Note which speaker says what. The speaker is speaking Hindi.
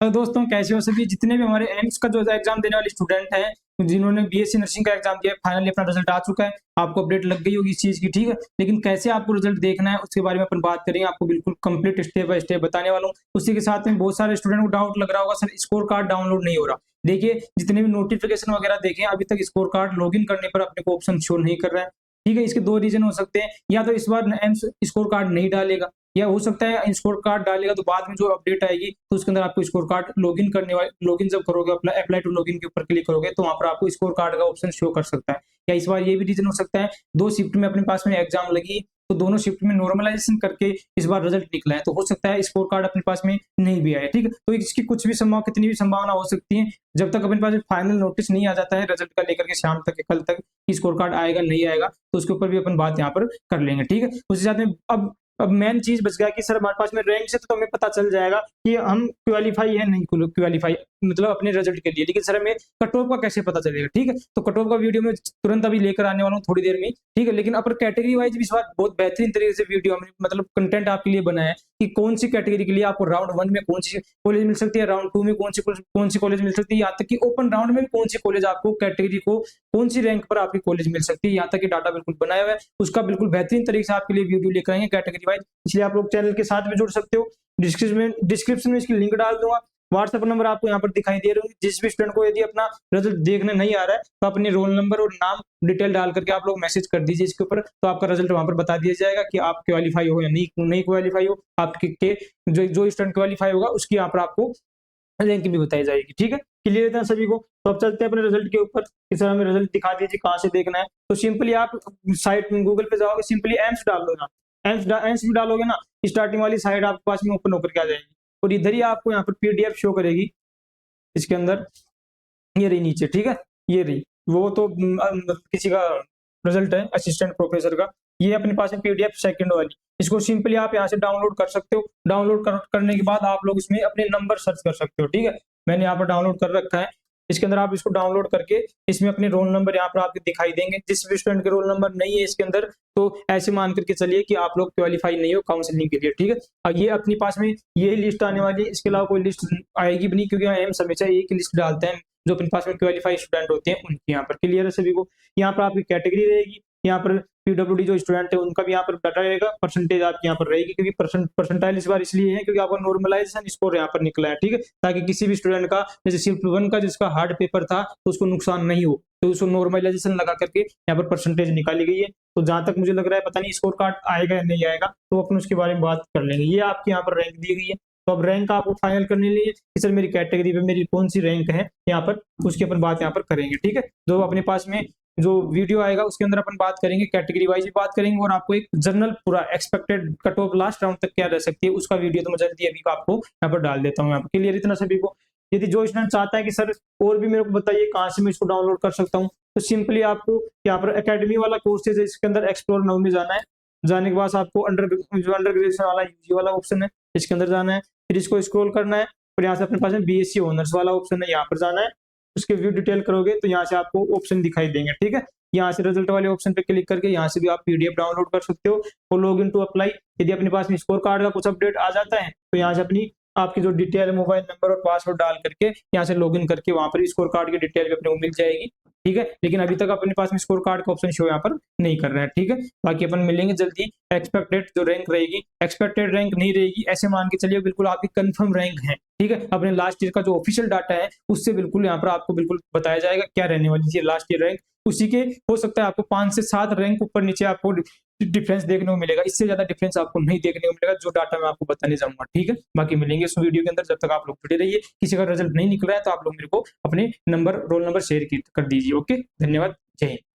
Speaker 1: दोस्तों कैसे हो सभी जितने भी हमारे एम्स का जो एग्जाम देने वाले स्टूडेंट हैं जिन्होंने बीएससी नर्सिंग का एग्जाम दिया फाइनली अपना रिजल्ट आ चुका है। आपको अपडेट लग गई होगी इस चीज की, ठीक है। लेकिन कैसे आपको रिजल्ट देखना है उसके बारे में अपन बात करेंगे, आपको बिल्कुल कंप्लीट स्टेप बाय स्टेप बताने वाला हूँ। उसी के साथ में बहुत सारे स्टूडेंट को डाउट लग रहा होगा सर स्कोर कार्ड डाउनलोड नहीं हो रहा। देखिए जितने भी नोटिफिकेशन वगैरह देखें अभी तक स्कोर कार्ड लॉगिन करने पर अपने को ऑप्शन शो नहीं कर रहा है, ठीक है। इसके दो रीजन हो सकते हैं, या तो इस बार एम्स स्कोर कार्ड नहीं डालेगा, या हो सकता है स्कोर कार्ड डालेगा तो बाद में जो अपडेट आएगी तो उसके अंदर आपको स्कोर कार्ड लॉगिन करने वाले लॉगिन जब करोगे अप्लाई टू लॉगिन के ऊपर क्लिक करोगे तो वहां पर आपको स्कोर कार्ड का ऑप्शन शो कर सकता है। या इस बार ये भी रीजन हो सकता है दो शिफ्ट में अपने पास में एग्जाम लगी तो दोनों शिफ्ट में नॉर्मलाइजेशन करके इस बार रिजल्ट निकला है, तो हो सकता है स्कोर कार्ड अपने पास में नहीं भी आया, ठीक है। तो इसकी कुछ भी संभावना कितनी भी संभावना हो सकती है, जब तक अपने पास फाइनल नोटिस नहीं आ जाता है रिजल्ट का लेकर के शाम तक कल तक स्कोर कार्ड आएगा नहीं आएगा तो उसके ऊपर भी अपन बात यहाँ पर कर लेंगे, ठीक है। उसी साथ में अब मेन चीज बच गया कि सर हमारे पास में रैंक से तो हमें पता चल जाएगा कि हम क्वालिफाई है नहीं क्वालिफाई मतलब अपने रिजल्ट के लिए, लेकिन सर हमें कट ऑफ का कैसे पता चलेगा, ठीक है। तो कट ऑफ का वीडियो में तुरंत अभी लेकर आने वाला हूँ थोड़ी देर में, ठीक है। लेकिन अपर कैटेगरी वाइज भी इस बार बहुत बेहतरीन तरीके से वीडियो हमने मतलब कंटेंट आपके लिए बनाया है कि कौन सी कैटेगरी के लिए आपको राउंड 1 में कौन सी कॉलेज मिल सकती है, राउंड 2 में कौन सी कॉलेज मिल सकती है, यहाँ तक कि ओपन राउंड में भी कौन सी कॉलेज आपको कैटेगरी को कौन सी रैंक पर आपकी कॉलेज मिल सकती है, यहाँ तक कि डाटा बिल्कुल बनाया हुआ है। उसका बिल्कुल बेहतरीन तरीके से आपके लिए वीडियो लेकर आएंगे कैटेगरी वाइज, इसलिए आप लोग चैनल के साथ में जुड़ सकते हो। डिस्क्रिप्शन में इसकी लिंक डाल दूंगा, व्हाट्सएप नंबर आपको यहाँ पर दिखाई दे रहे होंगे। जिस भी स्टूडेंट को यदि अपना रिजल्ट देखने नहीं आ रहा है तो अपने रोल नंबर और नाम डिटेल डाल करके आप लोग मैसेज कर दीजिए इसके ऊपर, तो आपका रिजल्ट वहां पर बता दिया जाएगा कि आप क्वालिफाई हो या नहीं क्वालिफाई हो। आपके जो स्टूडेंट क्वालिफाई होगा उसकी यहाँ पर आपको रैंक भी बताई जाएगी, ठीक है। क्लियर है सभी को। तो अब चलते हैं अपने रिजल्ट के ऊपर कि सर हमें रिजल्ट दिखा दीजिए कहाँ से देखना है। तो सिंपली आप साइट गूगल पे जाओगे, सिंपली एम्स डाल दो ना, एम्स भी डालोगे ना, स्टार्टिंग वाली साइट आपके पास में ओपन होकर के आ जाएगी और इधर ही आपको यहाँ पर पीडीएफ शो करेगी इसके अंदर, ये रही नीचे, ठीक है। ये रही वो तो किसी का रिजल्ट है असिस्टेंट प्रोफेसर का, ये अपने पास है पीडीएफ सेकंड वाली। इसको सिंपली आप यहाँ से डाउनलोड कर सकते हो। डाउनलोड करने के बाद आप लोग इसमें अपने नंबर सर्च कर सकते हो, ठीक है। मैंने यहाँ पर डाउनलोड कर रखा है, इसके अंदर आप इसको डाउनलोड करके इसमें अपने रोल नंबर यहाँ पर आपके दिखाई देंगे। जिस भी स्टूडेंट के रोल नंबर नहीं है इसके अंदर तो ऐसे मान करके चलिए कि आप लोग क्वालिफाई नहीं हो काउंसलिंग के लिए, ठीक है। और ये अपने पास में यही लिस्ट आने वाली है, इसके अलावा कोई लिस्ट आएगी भी नहीं क्योंकि हम हमेशा एक लिस्ट डालते हैं जो अपने पास में क्वालिफाई स्टूडेंट होते हैं उनकी। यहाँ पर क्लियर है सभी को। यहाँ पर आपकी कैटेगरी रहेगी, यहाँ पर पीडब्ल्यूडी जो स्टूडेंट है उनका भी यहाँ पर डाटा रहेगा, परसेंटेज आपकी यहाँ पर रहेगी क्योंकि परसेंटाइल इस बार इसलिए है क्योंकि आपका नॉर्मलाइजेशन स्कोर यहाँ पर निकला है, ठीक है। ताकि किसी भी स्टूडेंट का जैसे शिफ्ट 1 का जिसका हार्ड पेपर था तो उसको नुकसान नहीं हो, तो उसको नॉर्मलाइजेशन लगा करके यहाँ पर परसेंटेज निकाली गई है। तो जहां तक मुझे लग रहा है पता नहीं स्कोर कार्ड आएगा या नहीं आएगा, तो अपन उसके बारे में बात कर लेंगे। ये आपकी यहाँ पर रैंक दी गई है, तो अब रैंक आपको फाइनल करने के लिए कि सर मेरी कैटेगरी पे मेरी कौन सी रैंक है यहाँ पर, उसकी अपन बात यहाँ पर करेंगे, ठीक है। जो अपने पास में जो वीडियो आएगा उसके अंदर अपन बात करेंगे कैटेगरी वाइज भी बात करेंगे और आपको एक जनरल पूरा expected cut off last round तक क्या रह सकती है उसका वीडियो तो मैं जल्दी अभी आपको यहाँ पर डाल देता हूँ। यहाँ पर क्लियर इतना सभी को। यदि जो स्टूडेंट चाहता है कि सर और भी मेरे को बताइए कहाँ से मैं इसको डाउनलोड कर सकता हूँ, तो सिंपली आपको यहाँ पर एकेडमी वाला कोर्सेज है इसके अंदर एक्सप्लोर नाउ में जाना है। जाने के बाद आपको अंडर ग्रेजुएशन वाला यूजी वाला ऑप्शन है इसके अंदर जाना है, फिर इसको स्क्रॉल करना है और यहाँ से अपने पास में बीएससी ऑनर्स वाला ऑप्शन है यहाँ पर जाना है। उसके व्यू डिटेल करोगे तो यहाँ से आपको ऑप्शन दिखाई देंगे, ठीक है। यहाँ से रिजल्ट वाले ऑप्शन पे क्लिक करके यहाँ से भी आप पीडीएफ डाउनलोड कर सकते हो और लॉग इन टू अप्लाई। यदि अपने पास में स्कोर कार्ड का कुछ अपडेट आ जाता है तो यहाँ से अपनी आपकी जो डिटेल है मोबाइल नंबर और पासवर्ड डाल करके यहाँ से लॉगिन करके वहां पर स्कोर कार्ड की डिटेल भी अपने को मिल जाएगी, ठीक है। लेकिन अभी तक अपने पास में स्कोर कार्ड का ऑप्शन शो यहाँ पर नहीं कर रहा है, ठीक है। बाकी अपन मिलेंगे जल्दी। एक्सपेक्टेड जो रैंक रहेगी एक्सपेक्टेड रैंक नहीं रहेगी, ऐसे मान के चलिए बिल्कुल आपकी कंफर्म रैंक है, ठीक है। अपने लास्ट ईयर का जो ऑफिशियल डाटा है उससे बिल्कुल यहाँ पर आपको बिल्कुल बताया जाएगा क्या रहने वाली है लास्ट ईयर रैंक। उसी के हो सकता है आपको 5 से 7 रैंक ऊपर नीचे आपको डिफरेंस देखने को मिलेगा, इससे ज्यादा डिफरेंस आपको नहीं देखने को मिलेगा जो डाटा मैं आपको बताने जाऊंगा, ठीक है। बाकी मिलेंगे इस वीडियो के अंदर, जब तक आप लोग जुड़े रहिए। किसी का रिजल्ट नहीं निकल रहा है तो आप लोग मेरे को अपने नंबर रोल नंबर शेयर कर दीजिए। ओके, धन्यवाद, जय हिंद।